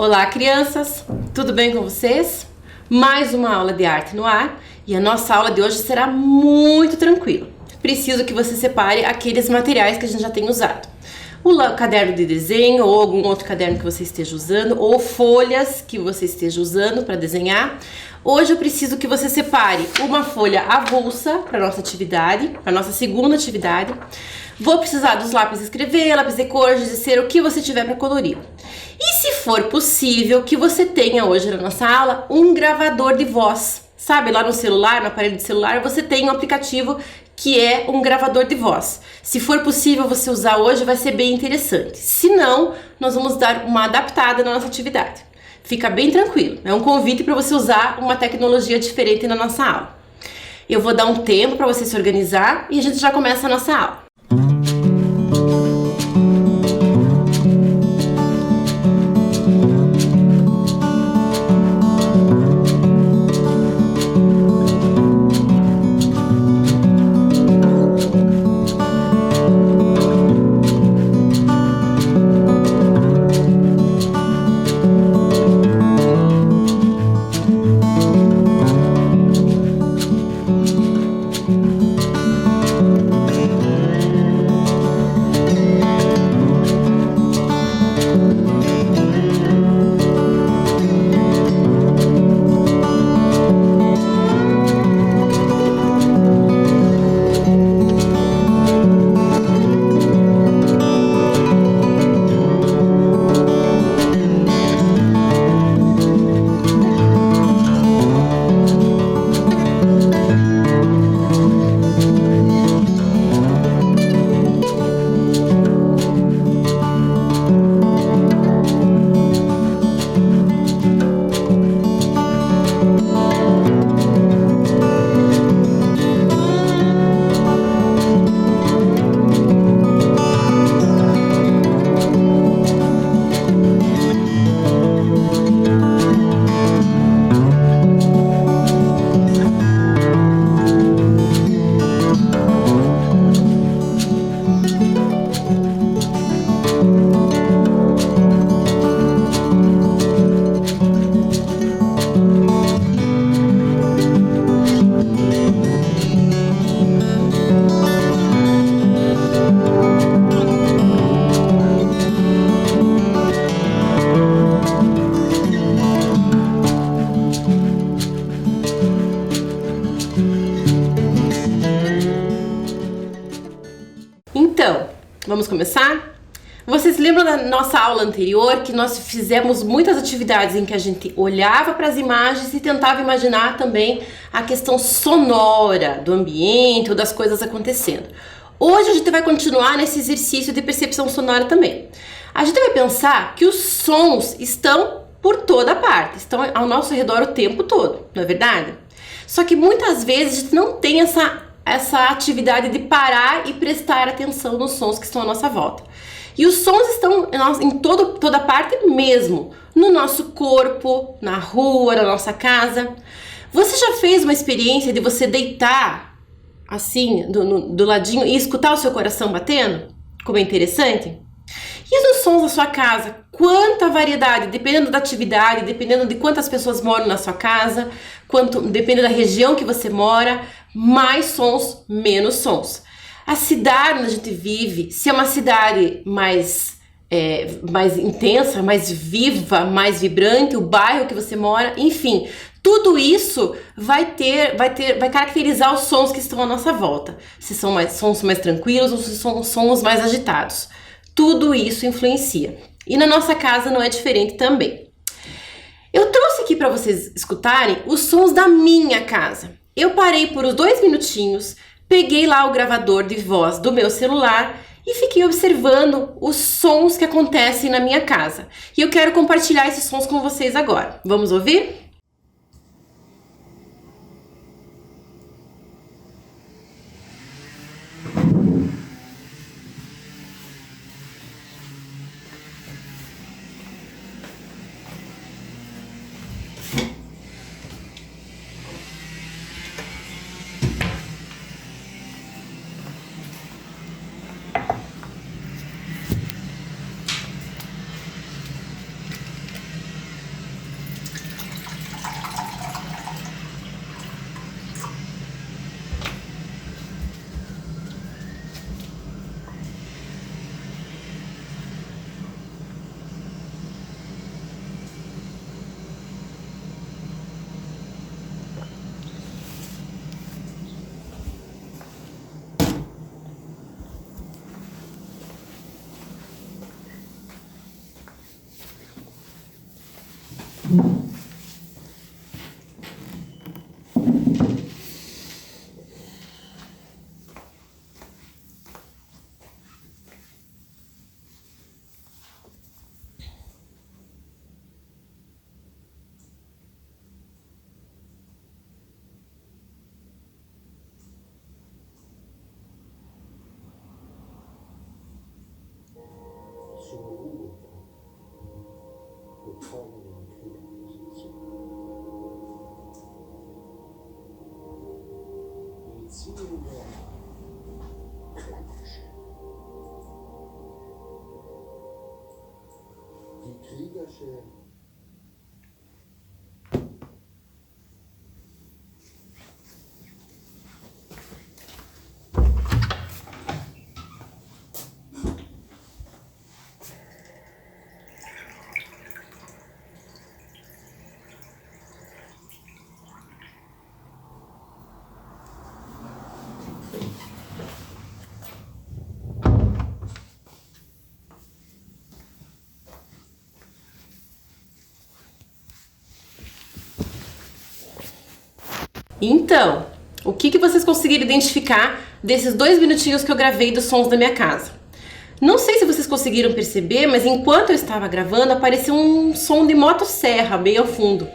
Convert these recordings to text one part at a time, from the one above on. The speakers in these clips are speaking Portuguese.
Olá, crianças! Tudo bem com vocês? Mais uma aula de arte no ar e a nossa aula de hoje será muito tranquila. Preciso que você separe aqueles materiais que a gente já tem usado. O caderno de desenho ou algum outro caderno que você esteja usando ou folhas que você esteja usando para desenhar. Hoje eu preciso que você separe uma folha avulsa para nossa atividade, para nossa segunda atividade. Vou precisar dos lápis de escrever, lápis de cor, giz de cera, o que você tiver para colorir. E se for possível que você tenha hoje na nossa aula um gravador de voz. Sabe, lá no celular, no aparelho de celular, você tem um aplicativo que é um gravador de voz. Se for possível você usar hoje, vai ser bem interessante. Se não, nós vamos dar uma adaptada na nossa atividade. Fica bem tranquilo. É um convite para você usar uma tecnologia diferente na nossa aula. Eu vou dar um tempo para você se organizar e a gente já começa a nossa aula. Então, vamos começar? Vocês lembram da nossa aula anterior que nós fizemos muitas atividades em que a gente olhava para as imagens e tentava imaginar também a questão sonora do ambiente ou das coisas acontecendo. Hoje a gente vai continuar nesse exercício de percepção sonora também. A gente vai pensar que os sons estão por toda parte, estão ao nosso redor o tempo todo, não é verdade? Só que muitas vezes a gente não tem essa atividade de parar e prestar atenção nos sons que estão à nossa volta. E os sons estão em toda parte mesmo, no nosso corpo, na rua, na nossa casa. Você já fez uma experiência de você deitar assim, do ladinho e escutar o seu coração batendo? Como é interessante? E os sons da sua casa? Quanta variedade, dependendo da atividade, dependendo de quantas pessoas moram na sua casa, dependendo da região que você mora, mais sons, menos sons. A cidade onde a gente vive, se é uma cidade mais intensa, mais viva, mais vibrante, o bairro que você mora, enfim, tudo isso vai caracterizar os sons que estão à nossa volta. Se são sons mais tranquilos ou se são sons mais agitados. Tudo isso influencia. E na nossa casa não é diferente também. Eu trouxe aqui para vocês escutarem os sons da minha casa. Eu parei por uns 2 minutinhos, peguei lá o gravador de voz do meu celular e fiquei observando os sons que acontecem na minha casa. E eu quero compartilhar esses sons com vocês agora. Vamos ouvir? Die Kriegerschere. Então, o que vocês conseguiram identificar desses 2 minutinhos que eu gravei dos sons da minha casa? Não sei se vocês conseguiram perceber, mas enquanto eu estava gravando, apareceu um som de motosserra bem ao fundo.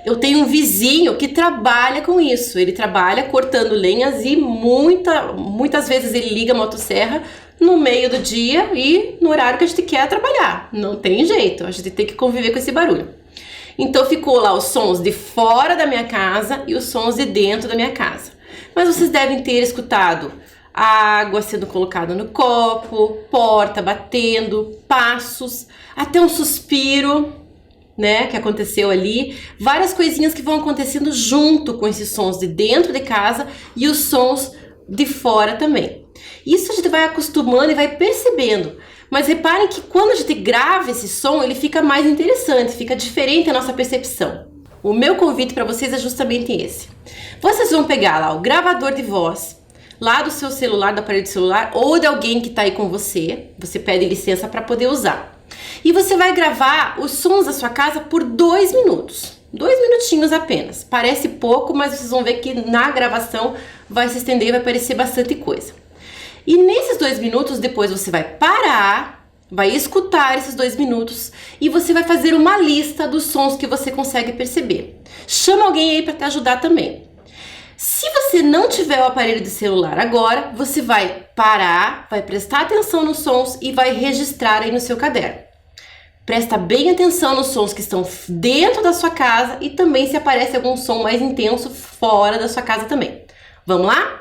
Eu tenho um vizinho que trabalha com isso. Ele trabalha cortando lenhas e muitas vezes ele liga a motosserra no meio do dia e no horário que a gente quer trabalhar. Não tem jeito, a gente tem que conviver com esse barulho. Então ficou lá os sons de fora da minha casa e os sons de dentro da minha casa. Mas vocês devem ter escutado água sendo colocada no copo, porta batendo, passos, até um suspiro, né, que aconteceu ali. Várias coisinhas que vão acontecendo junto com esses sons de dentro de casa e os sons de fora também. Isso a gente vai acostumando e vai percebendo. Mas reparem que quando a gente grava esse som, ele fica mais interessante, fica diferente a nossa percepção. O meu convite para vocês é justamente esse. Vocês vão pegar lá o gravador de voz, lá do seu celular, do aparelho de celular, ou de alguém que está aí com você. Você pede licença para poder usar. E você vai gravar os sons da sua casa por 2 minutos. 2 minutinhos apenas. Parece pouco, mas vocês vão ver que na gravação vai se estender e vai parecer bastante coisa. E nesses 2 minutos, depois você vai parar, vai escutar esses 2 minutos e você vai fazer uma lista dos sons que você consegue perceber. Chama alguém aí para te ajudar também. Se você não tiver o aparelho de celular agora, você vai parar, vai prestar atenção nos sons e vai registrar aí no seu caderno. Presta bem atenção nos sons que estão dentro da sua casa e também se aparece algum som mais intenso fora da sua casa também. Vamos lá?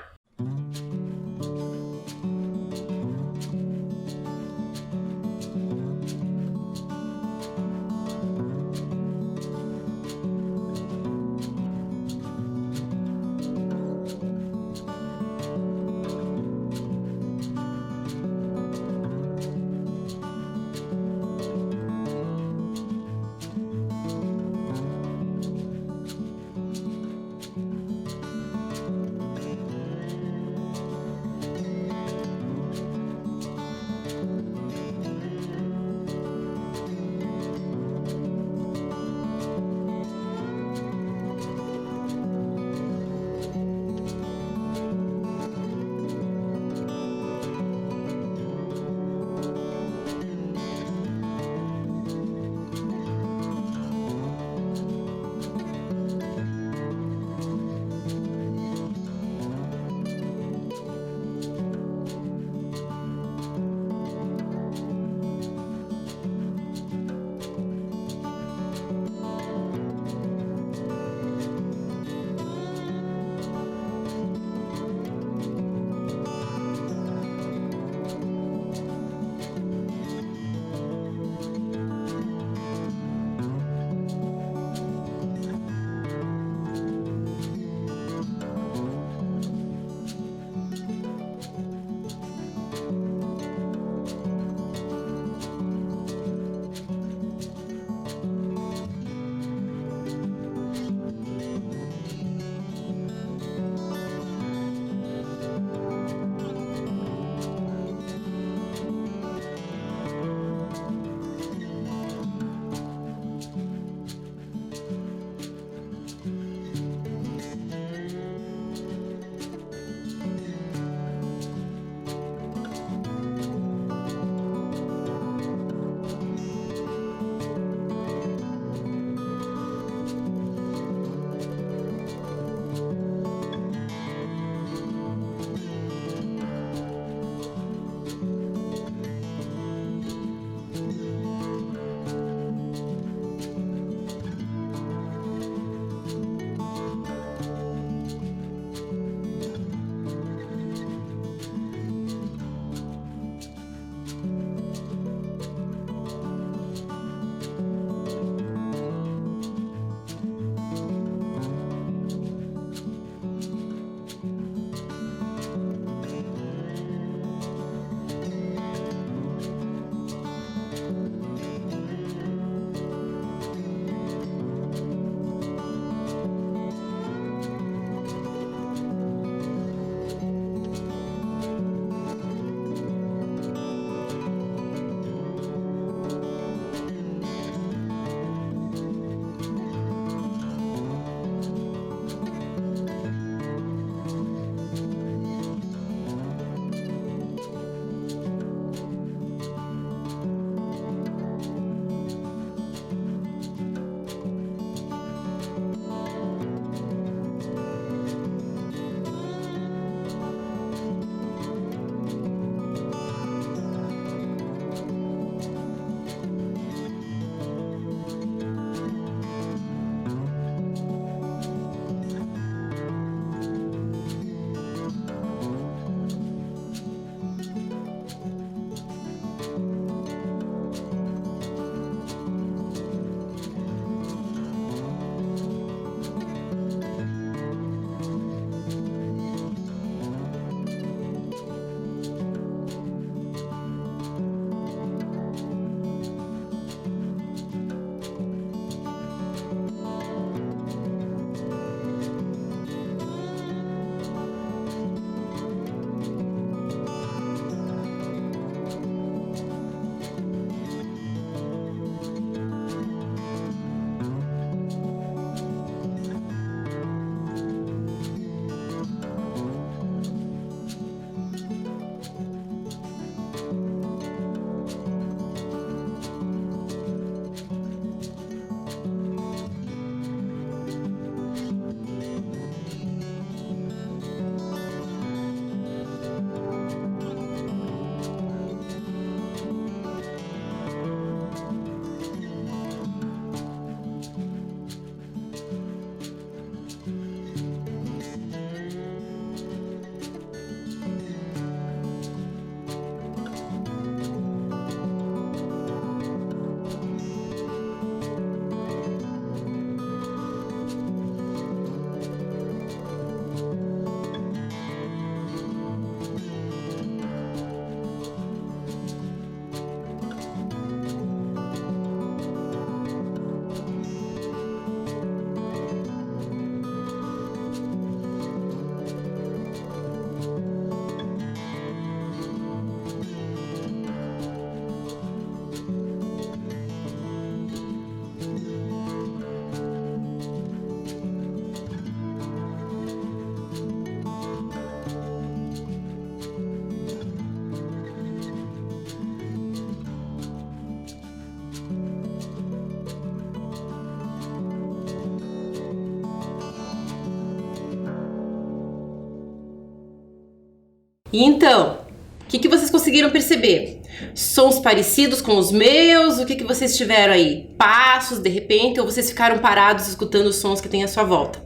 E então, o que vocês conseguiram perceber? Sons parecidos com os meus? O que vocês tiveram aí? Passos, de repente, ou vocês ficaram parados escutando os sons que tem à sua volta?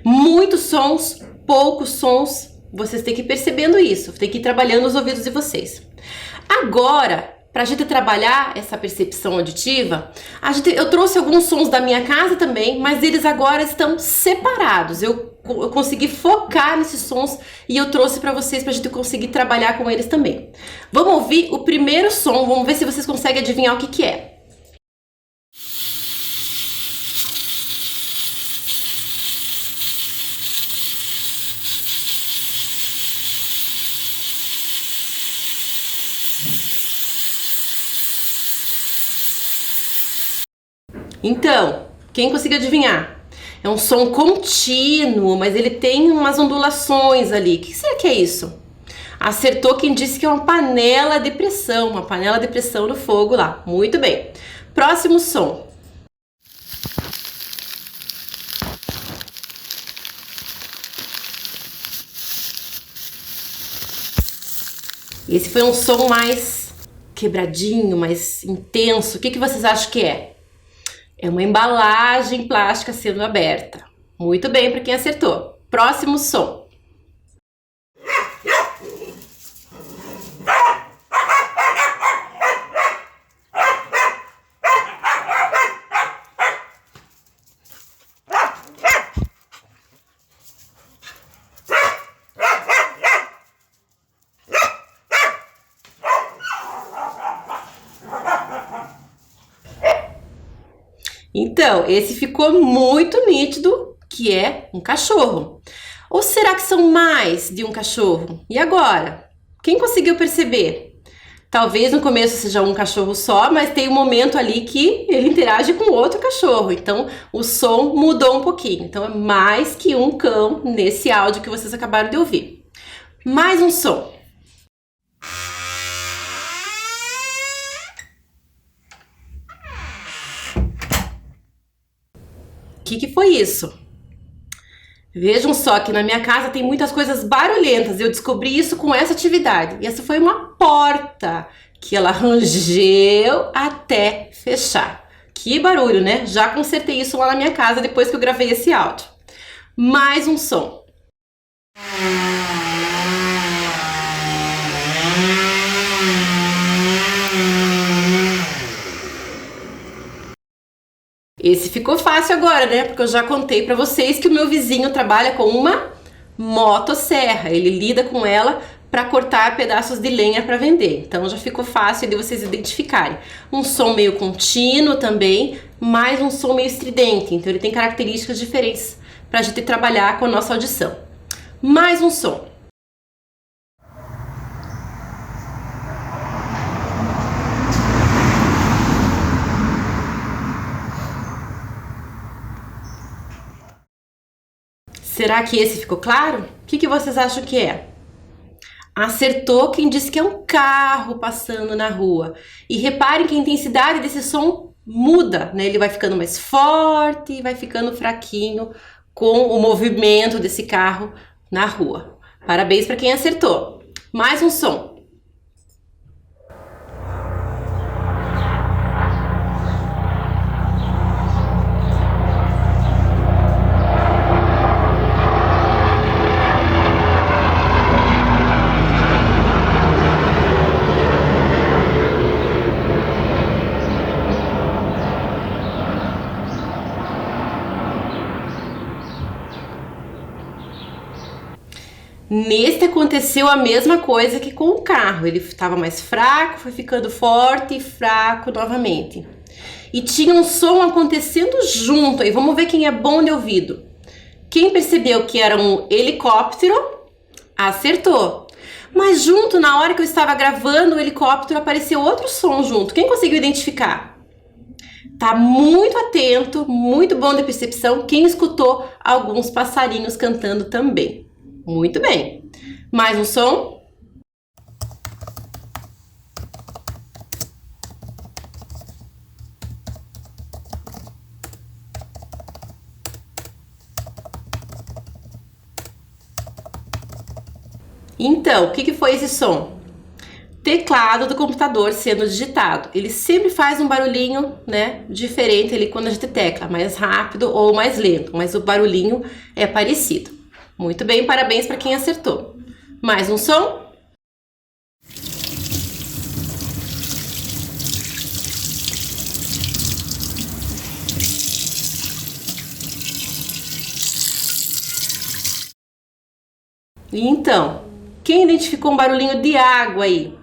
Muitos sons, poucos sons, vocês têm que ir percebendo isso, tem que ir trabalhando os ouvidos de vocês. Agora, para a gente trabalhar essa percepção auditiva, eu trouxe alguns sons da minha casa também, mas eles agora estão separados. Eu consegui focar nesses sons e eu trouxe para vocês para a gente conseguir trabalhar com eles também. Vamos ouvir o primeiro som, vamos ver se vocês conseguem adivinhar o que é. Então, quem conseguiu adivinhar? É um som contínuo, mas ele tem umas ondulações ali. O que será que é isso? Acertou quem disse que é uma panela de pressão no fogo lá. Muito bem. Próximo som. Esse foi um som mais quebradinho, mais intenso. O que vocês acham que é? É uma embalagem plástica sendo aberta. Muito bem para quem acertou. Próximo som. Então, esse ficou muito nítido, que é um cachorro. Ou será que são mais de um cachorro? E agora? Quem conseguiu perceber? Talvez no começo seja um cachorro só, mas tem um momento ali que ele interage com outro cachorro. Então, o som mudou um pouquinho. Então, é mais que um cão nesse áudio que vocês acabaram de ouvir. Mais um som. O que foi isso? Vejam só que na minha casa tem muitas coisas barulhentas. Eu descobri isso com essa atividade. E essa foi uma porta que ela rangeu até fechar. Que barulho, né? Já consertei isso lá na minha casa depois que eu gravei esse áudio. Mais um som. Esse ficou fácil agora, né? Porque eu já contei pra vocês que o meu vizinho trabalha com uma motosserra. Ele lida com ela para cortar pedaços de lenha para vender. Então já ficou fácil de vocês identificarem. Um som meio contínuo também, mas um som meio estridente. Então ele tem características diferentes para a gente trabalhar com a nossa audição. Mais um som. Será que esse ficou claro? O que vocês acham que é? Acertou quem disse que é um carro passando na rua. E reparem que a intensidade desse som muda, né? Ele vai ficando mais forte e vai ficando fraquinho com o movimento desse carro na rua. Parabéns para quem acertou. Mais um som. Neste aconteceu a mesma coisa que com o carro. Ele estava mais fraco, foi ficando forte e fraco novamente. E tinha um som acontecendo junto. Aí vamos ver quem é bom de ouvido. Quem percebeu que era um helicóptero, acertou. Mas junto, na hora que eu estava gravando o helicóptero, apareceu outro som junto. Quem conseguiu identificar? Tá muito atento, muito bom de percepção. Quem escutou alguns passarinhos cantando também. Muito bem. Mais um som. Então, o que foi esse som? Teclado do computador sendo digitado. Ele sempre faz um barulhinho, né, diferente ali quando a gente tecla, mais rápido ou mais lento, mas o barulhinho é parecido. Muito bem, parabéns para quem acertou. Mais um som? E então, quem identificou um barulhinho de água aí?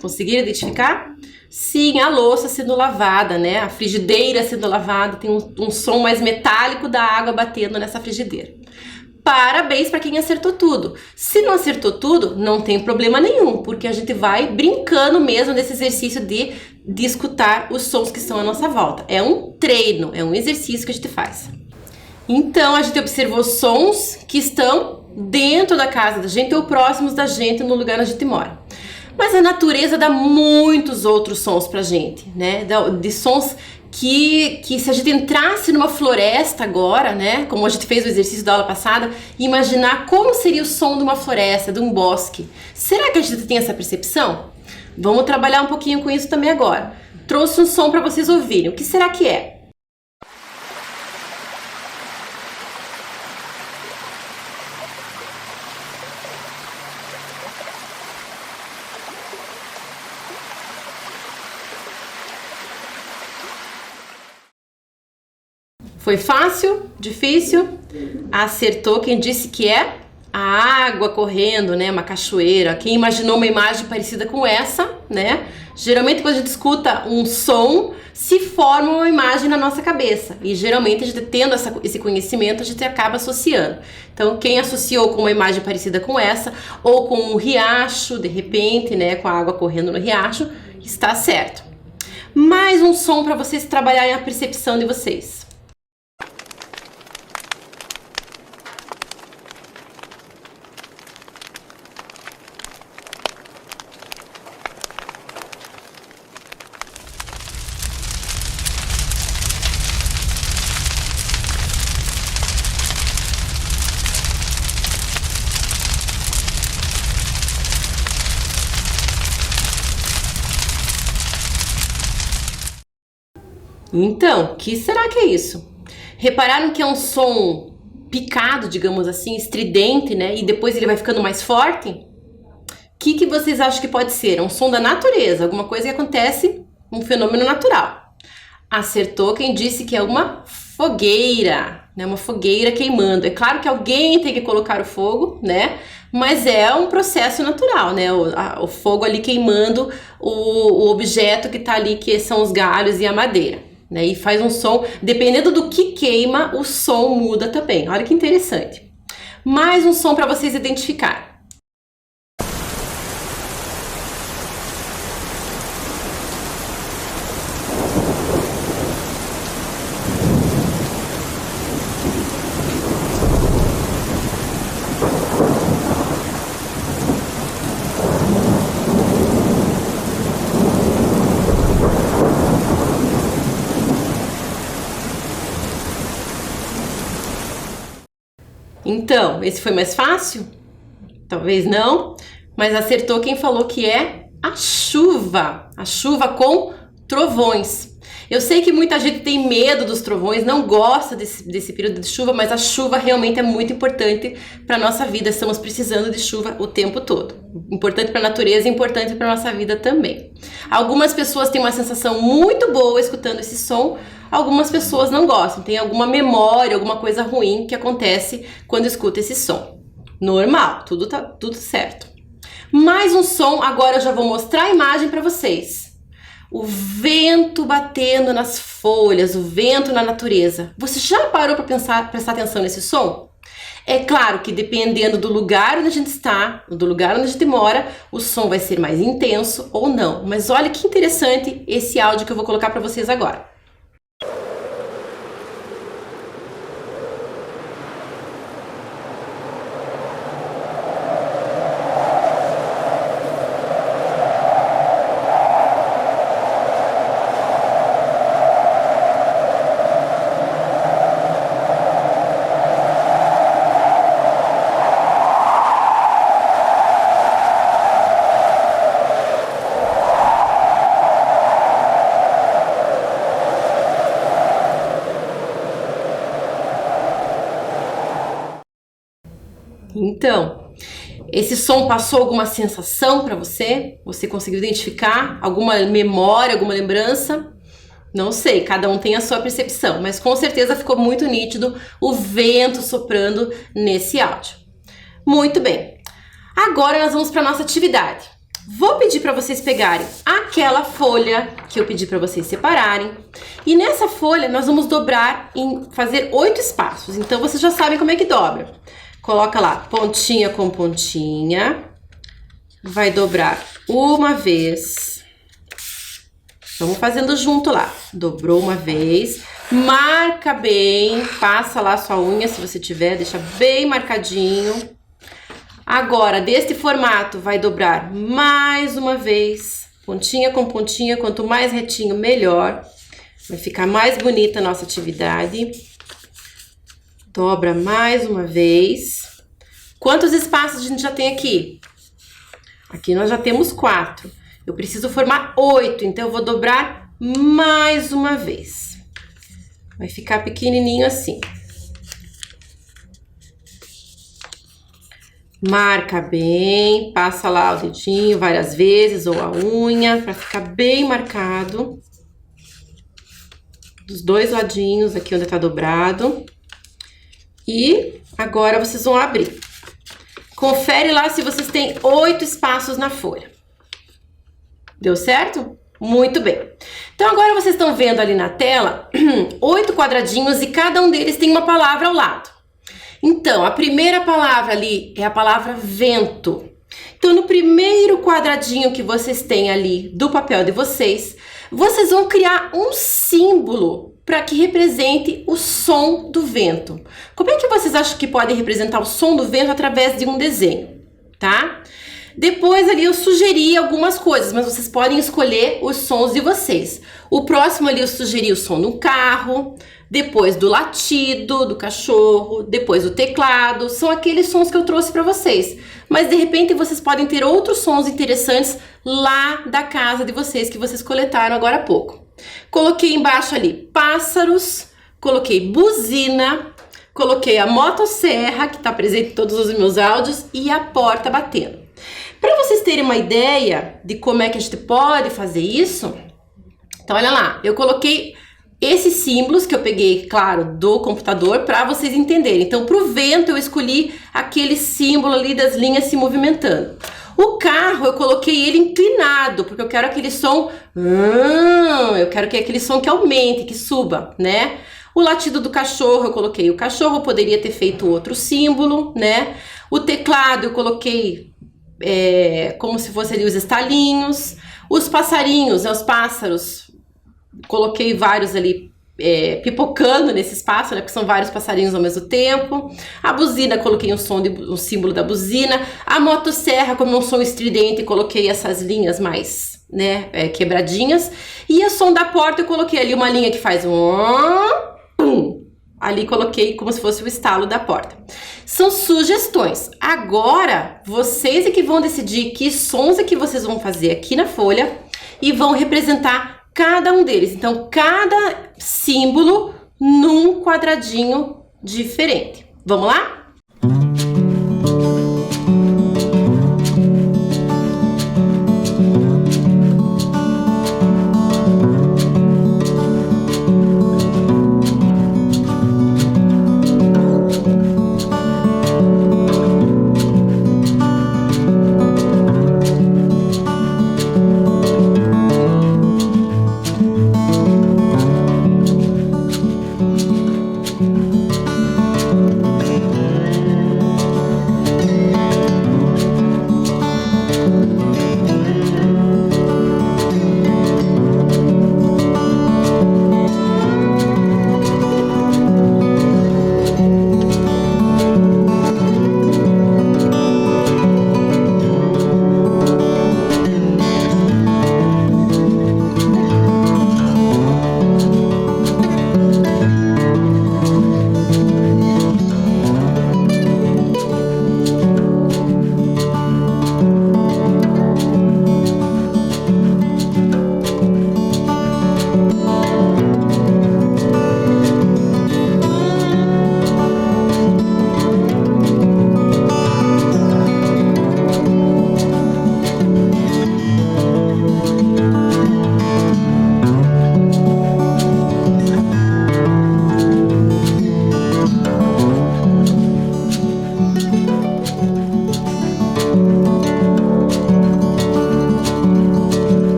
Conseguiram identificar? Sim, a louça sendo lavada, né? A frigideira sendo lavada, tem um som mais metálico da água batendo nessa frigideira. Parabéns para quem acertou tudo. Se não acertou tudo, não tem problema nenhum, porque a gente vai brincando mesmo nesse exercício de escutar os sons que estão à nossa volta. É um treino, é um exercício que a gente faz. Então, a gente observou sons que estão dentro da casa da gente ou próximos da gente no lugar onde a gente mora. Mas a natureza dá muitos outros sons pra gente, né? De sons que se a gente entrasse numa floresta agora, né? Como a gente fez o exercício da aula passada, e imaginar como seria o som de uma floresta, de um bosque. Será que a gente tem essa percepção? Vamos trabalhar um pouquinho com isso também agora. Trouxe um som para vocês ouvirem. O que será que é? Foi fácil? Difícil? Acertou quem disse que é a água correndo, né? Uma cachoeira. Quem imaginou uma imagem parecida com essa, né? Geralmente quando a gente escuta um som, se forma uma imagem na nossa cabeça. E geralmente a gente tendo esse conhecimento, a gente acaba associando. Então quem associou com uma imagem parecida com essa, ou com um riacho, de repente, né? Com a água correndo no riacho, está certo. Mais um som para vocês trabalharem a percepção de vocês. Então, o que será que é isso? Repararam que é um som picado, digamos assim, estridente, né? E depois ele vai ficando mais forte? O que vocês acham que pode ser? É um som da natureza, alguma coisa que acontece, um fenômeno natural. Acertou quem disse que é uma fogueira, né? Uma fogueira queimando. É claro que alguém tem que colocar o fogo, né? Mas é um processo natural, né? O fogo ali queimando o objeto que tá ali, que são os galhos e a madeira. Né, e faz um som, dependendo do que queima, o som muda também. Olha que interessante. Mais um som para vocês identificarem. Então, esse foi mais fácil? Talvez não, mas acertou quem falou que é a chuva com trovões. Eu sei que muita gente tem medo dos trovões, não gosta desse período de chuva, mas a chuva realmente é muito importante para a nossa vida. Estamos precisando de chuva o tempo todo. Importante para a natureza e importante para a nossa vida também. Algumas pessoas têm uma sensação muito boa escutando esse som, algumas pessoas não gostam, tem alguma memória, alguma coisa ruim que acontece quando escuta esse som. Normal, tudo certo. Mais um som, agora eu já vou mostrar a imagem para vocês. O vento batendo nas folhas, o vento na natureza. Você já parou para prestar atenção nesse som? É claro que dependendo do lugar onde a gente está, do lugar onde a gente mora, o som vai ser mais intenso ou não. Mas olha que interessante esse áudio que eu vou colocar para vocês agora. Então, esse som passou alguma sensação para você? Você conseguiu identificar alguma memória, alguma lembrança? Não sei, cada um tem a sua percepção, mas com certeza ficou muito nítido o vento soprando nesse áudio. Muito bem. Agora nós vamos para nossa atividade. Vou pedir para vocês pegarem aquela folha que eu pedi para vocês separarem. E nessa folha nós vamos dobrar fazer 8 espaços. Então vocês já sabem como é que dobra. Coloca lá, pontinha com pontinha. Vai dobrar uma vez. Vamos fazendo junto lá. Dobrou uma vez. Marca bem. Passa lá a sua unha, se você tiver. Deixa bem marcadinho. Agora, deste formato, vai dobrar mais uma vez. Pontinha com pontinha. Quanto mais retinho, melhor. Vai ficar mais bonita a nossa atividade. Dobra mais uma vez. Quantos espaços a gente já tem aqui? Aqui nós já temos 4. Eu preciso formar 8, então eu vou dobrar mais uma vez. Vai ficar pequenininho assim. Marca bem, passa lá o dedinho várias vezes ou a unha para ficar bem marcado. Dos dois ladinhos aqui onde tá dobrado. E agora vocês vão abrir. Confere lá se vocês têm 8 espaços na folha. Deu certo? Muito bem. Então agora vocês estão vendo ali na tela 8 quadradinhos e cada um deles tem uma palavra ao lado. Então, a primeira palavra ali é a palavra vento. Então, no primeiro quadradinho que vocês têm ali do papel de vocês, vocês vão criar um símbolo para que represente o som do vento. Como é que vocês acham que podem representar o som do vento através de um desenho, tá? Depois ali eu sugeri algumas coisas, mas vocês podem escolher os sons de vocês. O próximo ali eu sugeri o som do carro, depois do latido do cachorro, depois do teclado. São aqueles sons que eu trouxe para vocês. Mas de repente vocês podem ter outros sons interessantes lá da casa de vocês que vocês coletaram agora há pouco. Coloquei embaixo ali pássaros, coloquei buzina, coloquei a motosserra, que está presente em todos os meus áudios, e a porta batendo. Para vocês terem uma ideia de como é que a gente pode fazer isso, então olha lá, eu coloquei esses símbolos que eu peguei, claro, do computador para vocês entenderem. Então, para o vento eu escolhi aquele símbolo ali das linhas se movimentando. O carro eu coloquei ele inclinado, porque eu quero aquele som, eu quero que aquele som que aumente, que suba, né? O latido do cachorro eu coloquei o cachorro, eu poderia ter feito outro símbolo, né? O teclado eu coloquei como se fossem ali os estalinhos. Os passarinhos, os pássaros, coloquei vários ali pipocando nesse espaço, né? Porque são vários passarinhos ao mesmo tempo. A buzina, coloquei um símbolo da buzina. A motosserra, como um som estridente, coloquei essas linhas mais, né, quebradinhas. E o som da porta, eu coloquei ali uma linha que faz ali coloquei como se fosse o estalo da porta. São sugestões. Agora, vocês é que vão decidir que sons é que vocês vão fazer aqui na folha e vão representar cada um deles. Então, cada símbolo num quadradinho diferente. Vamos lá?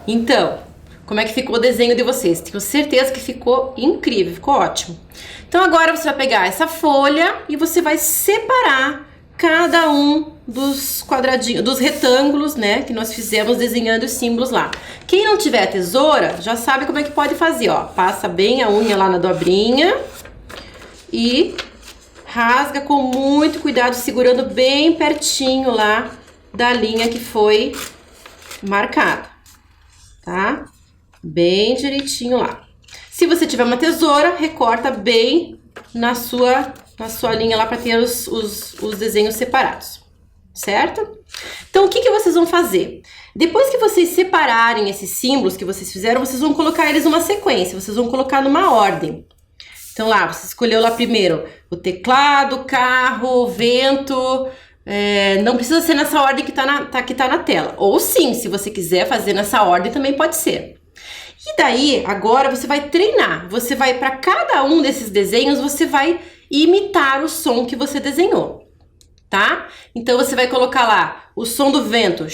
Então, como é que ficou o desenho de vocês? Tenho certeza que ficou incrível, ficou ótimo. Então agora você vai pegar essa folha e você vai separar cada um dos quadradinhos, dos retângulos, né, que nós fizemos desenhando os símbolos lá. Quem não tiver tesoura, já sabe como é que pode fazer, ó. Passa bem a unha lá na dobrinha e rasga com muito cuidado, segurando bem pertinho lá da linha que foi marcada, tá? Bem direitinho lá. Se você tiver uma tesoura, recorta bem na sua linha lá para ter os desenhos separados, certo? Então, o que vocês vão fazer? Depois que vocês separarem esses símbolos que vocês fizeram, vocês vão colocar eles numa sequência, vocês vão colocar numa ordem. Então lá, você escolheu lá primeiro o teclado, o carro, o vento, não precisa ser nessa ordem que tá na tela. Ou sim, se você quiser fazer nessa ordem também pode ser. E daí, agora você vai treinar. Você vai, para cada um desses desenhos, você vai imitar o som que você desenhou, tá? Então você vai colocar lá o som do vento.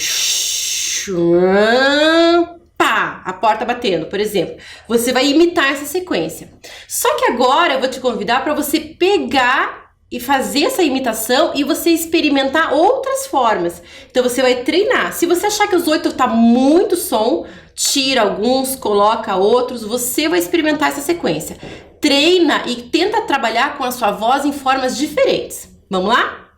Pá, a porta batendo, por exemplo. Você vai imitar essa sequência. Só que agora eu vou te convidar para você pegar e fazer essa imitação e você experimentar outras formas. Então você vai treinar. Se você achar que os 8 tá muito som, tira alguns, coloca outros, você vai experimentar essa sequência. Treina e tenta trabalhar com a sua voz em formas diferentes. Vamos lá?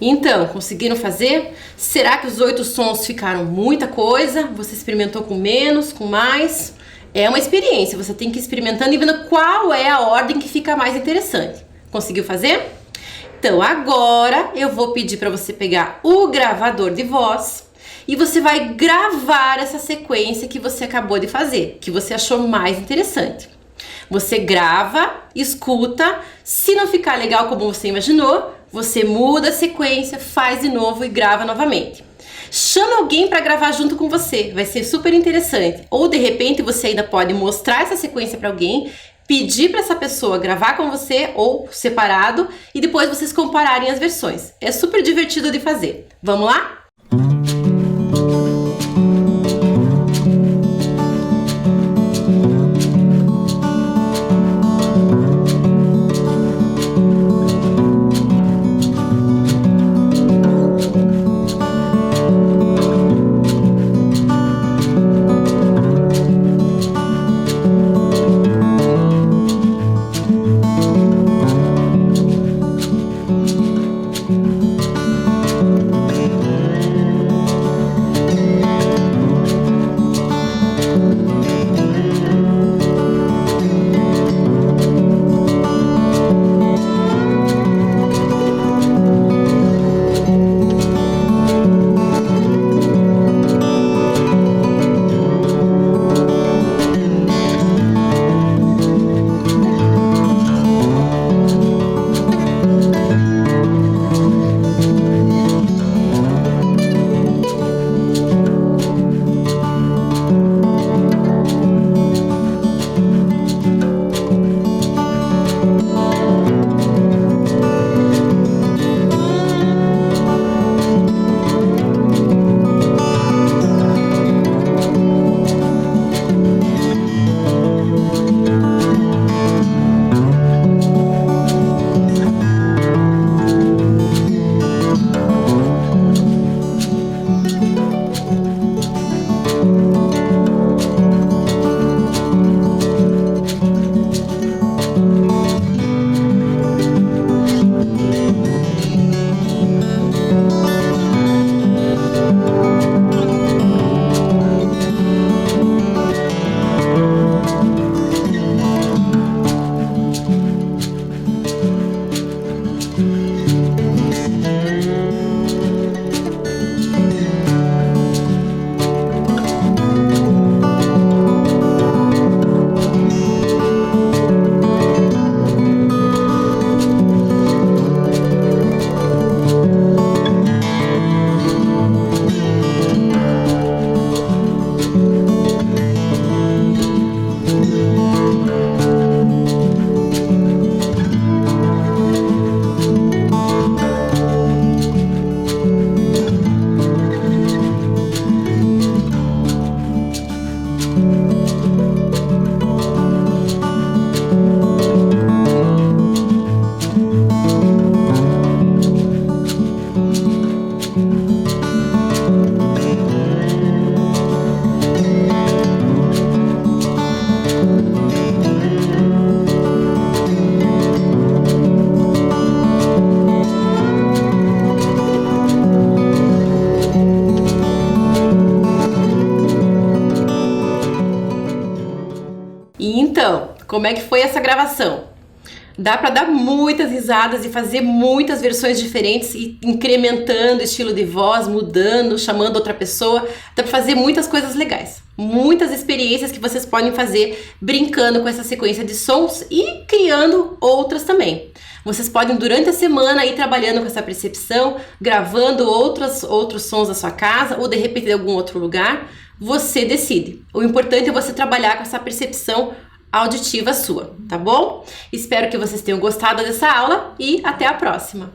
Então, conseguiram fazer? Será que os 8 sons ficaram muita coisa? Você experimentou com menos, com mais? É uma experiência, você tem que ir experimentando e vendo qual é a ordem que fica mais interessante. Conseguiu fazer? Então, agora eu vou pedir para você pegar o gravador de voz e você vai gravar essa sequência que você acabou de fazer, que você achou mais interessante. Você grava, escuta, se não ficar legal como você imaginou, você muda a sequência, faz de novo e grava novamente. Chama alguém para gravar junto com você, vai ser super interessante. Ou de repente você ainda pode mostrar essa sequência para alguém, pedir para essa pessoa gravar com você ou separado e depois vocês compararem as versões. É super divertido de fazer. Vamos lá? E então, como é que foi essa gravação? Dá para dar muitas risadas e fazer muitas versões diferentes e incrementando o estilo de voz, mudando, chamando outra pessoa. Dá para fazer muitas coisas legais. Muitas experiências que vocês podem fazer brincando com essa sequência de sons e criando outras também. Vocês podem durante a semana ir trabalhando com essa percepção, gravando outros sons da sua casa ou de repente de algum outro lugar. Você decide. O importante é você trabalhar com essa percepção auditiva sua, tá bom? Espero que vocês tenham gostado dessa aula e até a próxima!